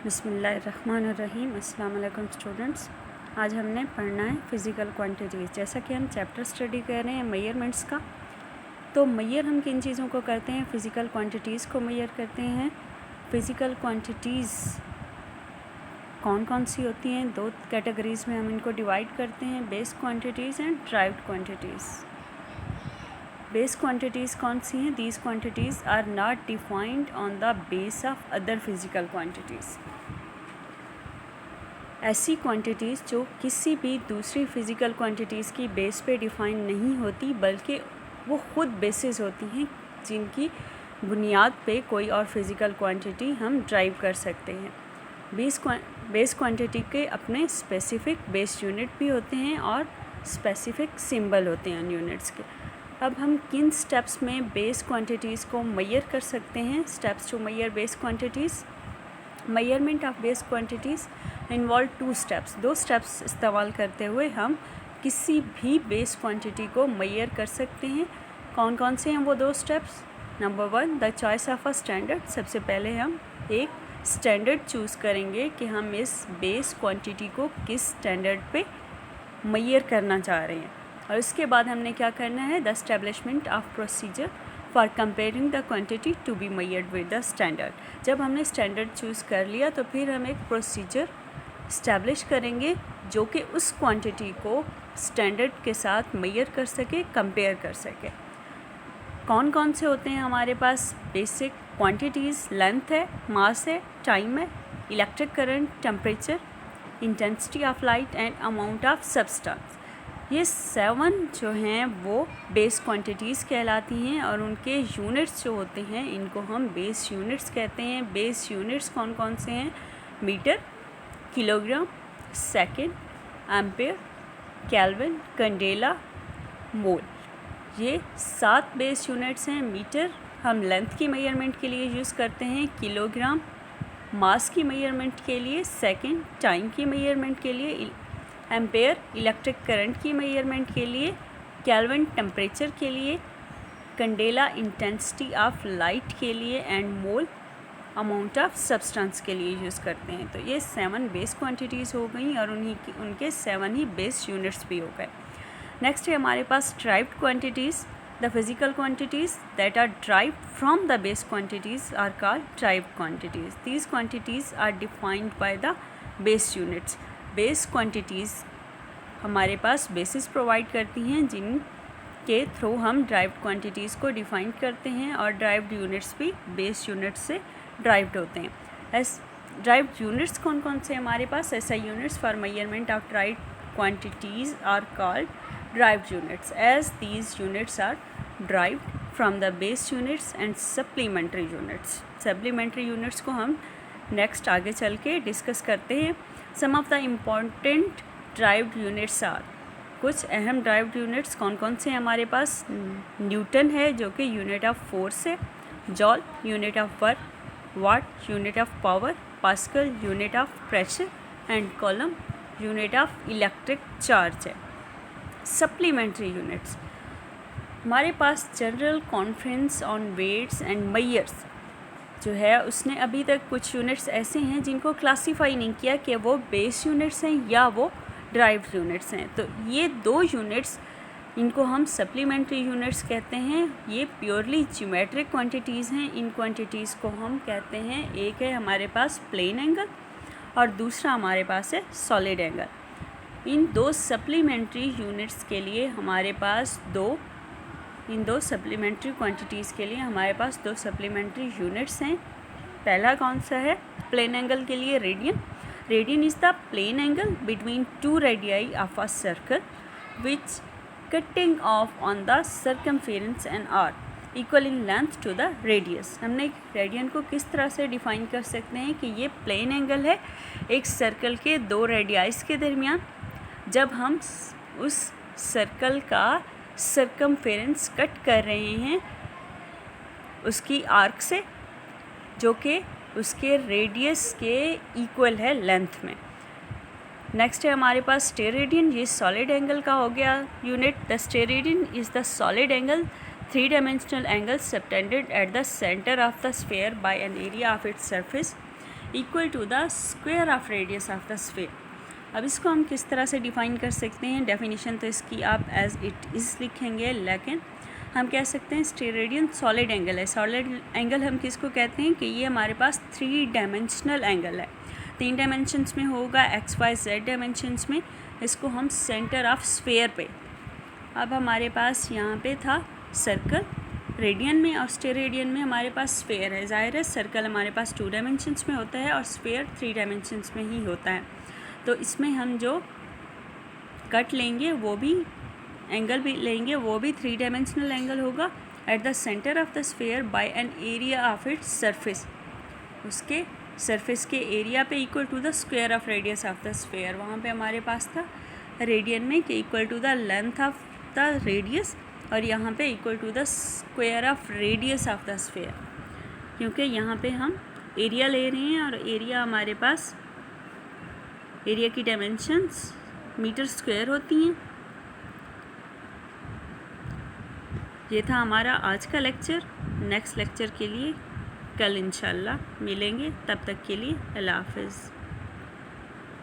बिस्मिल्लाहिर्रहमानिर्रहीम। अस्सलाम वालेकुम स्टूडेंट्स। आज हमने पढ़ना है फ़िज़िकल क्वांटिटीज़। जैसा कि हम चैप्टर स्टडी कर रहे हैं मेजरमेंट्स का, तो मेजर हम किन चीज़ों को करते हैं? फ़िज़िकल क्वांटिटीज़ को मेजर करते हैं। फ़िज़िकल क्वांटिटीज़ कौन कौन सी होती हैं? दो कैटेगरीज़ में हम इनको डिवाइड करते हैं, base quantities and derived quantities. Base quantities कौन सी हैं? These quantities are not defined on the base of other physical quantities. ऐसी क्वांटिटीज़ जो किसी भी दूसरी फ़िज़िकल क्वांटिटीज़ की बेस पे डिफ़ाइन नहीं होती, बल्कि वो ख़ुद बेसिस होती हैं जिनकी बुनियाद पे कोई और फ़िज़िकल क्वांटिटी हम ड्राइव कर सकते हैं। बेस क्वांटिटी के अपने स्पेसिफ़िक बेस यूनिट भी होते हैं और स्पेसिफ़िक सिंबल होते हैं उन यूनिट्स के। अब हम किन स्टेप्स में बेस क्वांटिटीज़ को मेजर कर सकते हैं? Steps to measure base quantities. Measurement of base quantities involve two steps. दो स्टेप्स इस्तेमाल करते हुए हम किसी भी बेस क्वांटिटी को मेजर कर सकते हैं। कौन कौन से हैं वो दो steps? Number 1, the choice of a standard. सबसे पहले हम एक स्टैंडर्ड चूज़ करेंगे कि हम इस बेस क्वांटिटी को किस स्टैंडर्ड पे मेजर करना चाह रहे हैं। और उसके बाद हमने क्या करना है? The establishment of procedure for comparing the quantity to be measured with the standard. जब हमने स्टैंडर्ड चूज़ कर लिया तो फिर हम एक प्रोसीजर इस्टेब्लिश करेंगे जो कि उस क्वांटिटी को स्टैंडर्ड के साथ मेजर कर सके, कंपेयर कर सके। कौन कौन से होते हैं हमारे पास बेसिक क्वांटिटीज़? लेंथ है, मास है, टाइम है, electric current, temperature, intensity of light and amount of substance. ये 7 जो हैं वो बेस क्वांटिटीज़ कहलाती हैं और उनके यूनिट्स जो होते हैं इनको हम बेस यूनिट्स कहते हैं। बेस यूनिट्स कौन कौन से हैं? Metre, kilogram, second, ampere, kelvin, candela, mole. ये 7 बेस यूनिट्स हैं। मीटर हम लेंथ की मेजरमेंट के लिए यूज़ करते हैं, किलोग्राम मास की मेजरमेंट के लिए, सेकंड टाइम की मेजरमेंट के लिए, एम्पेयर इलेक्ट्रिक करंट की मेजरमेंट के लिए, केल्विन टेम्परेचर के लिए, कैंडेला इंटेंसिटी ऑफ लाइट के लिए and mole amount of substance के लिए यूज़ करते हैं। तो ये 7 बेस क्वांटिटीज़ हो गई और उनके 7 ही बेस यूनिट्स भी हो गए। नेक्स्ट है हमारे पास derived quantities. The physical quantities that are derived from the base quantities are called derived quantities. These quantities are defined by the base units. Base quantities हमारे पास बेसिस प्रोवाइड करती हैं जिनके थ्रू हम ड्राइव्ड क्वांटिटीज़ को define करते हैं और ड्राइव्ड यूनिट्स भी बेस यूनिट्स से ड्राइव्ड होते हैं। एस ड्राइव्ड यूनिट्स कौन कौन से हमारे पास? SI units for measurement of derived quantities are called derived units as these units are derived from the base units and supplementary units. Supplementary units को हम नेक्स्ट आगे चल के डिस्कस करते हैं। Some of the important derived units are, कुछ अहम derived units कौन कौन से हैं हमारे पास? न्यूटन है जो कि यूनिट ऑफ फोर्स है, joule unit of work, watt unit of power, pascal unit of pressure and coulomb unit of electric charge है। सप्लीमेंट्री यूनिट्स हमारे पास general conference on weights and measures जो है उसने अभी तक कुछ यूनिट्स ऐसे हैं जिनको क्लासीफाई नहीं किया कि वो बेस यूनिट्स हैं या वो ड्राइव्ड यूनिट्स हैं। तो ये दो यूनिट्स, इनको हम सप्लीमेंट्री यूनिट्स कहते हैं। ये प्योरली ज्योमेट्रिक क्वांटिटीज़ हैं। इन क्वांटिटीज़ को हम कहते हैं, एक है हमारे पास प्लेन एंगल और दूसरा हमारे पास है सॉलिड एंगल। इन दो सप्लीमेंट्री यूनिट्स के लिए हमारे पास इन दो सप्लीमेंट्री क्वांटिटीज़ के लिए हमारे पास 2 सप्लीमेंट्री यूनिट्स हैं। पहला कौन सा है? प्लेन एंगल के लिए radian. Radian is the plane angle between 2 radii of a circle which cutting off on the circumference and are equal in length to the radius. हमने रेडियन को किस तरह से डिफ़ाइन कर सकते हैं कि ये प्लेन एंगल है एक सर्कल के 2 रेडियाइस के दरमियान, जब हम उस सर्कल का सर्कमफेरेंस कट कर रहे हैं उसकी आर्क से, जो कि उसके रेडियस के इक्वल है लेंथ में। नेक्स्ट है हमारे पास स्टेरेडियन। ये सॉलिड एंगल का हो गया unit. The steradian is the solid angle 3 dimensional angle subtended at the centre of the sphere by an area of its surface equal to the square of radius of the sphere. अब इसको हम किस तरह से define कर सकते हैं? Definition तो इसकी आप एज इट इज़ लिखेंगे, लेकिन हम कह सकते हैं स्टेरेडियन सॉलिड एंगल है। सॉलिड एंगल हम किसको कहते हैं कि ये हमारे पास 3 डायमेंशनल एंगल है, 3 डायमेंशंस में होगा, एक्स वाई जेड डायमेंशंस में। इसको हम सेंटर ऑफ स्फीयर पे, अब हमारे पास यहाँ पे था सर्कल रेडियन में और स्टेरेडियन में हमारे पास स्फीयर है। ज़ाहिर है सर्कल हमारे पास 2 डायमेंशंस में होता है और स्फीयर 3 डायमेंशंस में ही होता है। तो इसमें हम जो कट लेंगे वो भी एंगल भी लेंगे, वो भी 3 डायमेंशनल एंगल होगा at the centre of the sphere by an area of its surface. उसके सरफेस के एरिया पे equal to the square of radius of the sphere. वहाँ पे हमारे पास था रेडियन में कि equal to the length of the radius, और यहाँ पे equal to the square of radius of the sphere, क्योंकि यहाँ पे हम एरिया ले रहे हैं और एरिया हमारे पास, एरिया की डायमेंशंस मीटर स्क्वायर होती हैं। ये था हमारा आज का लेक्चर। नेक्स्ट लेक्चर के लिए कल इंशाल्लाह मिलेंगे, तब तक के लिए अल्लाह हाफ़िज़।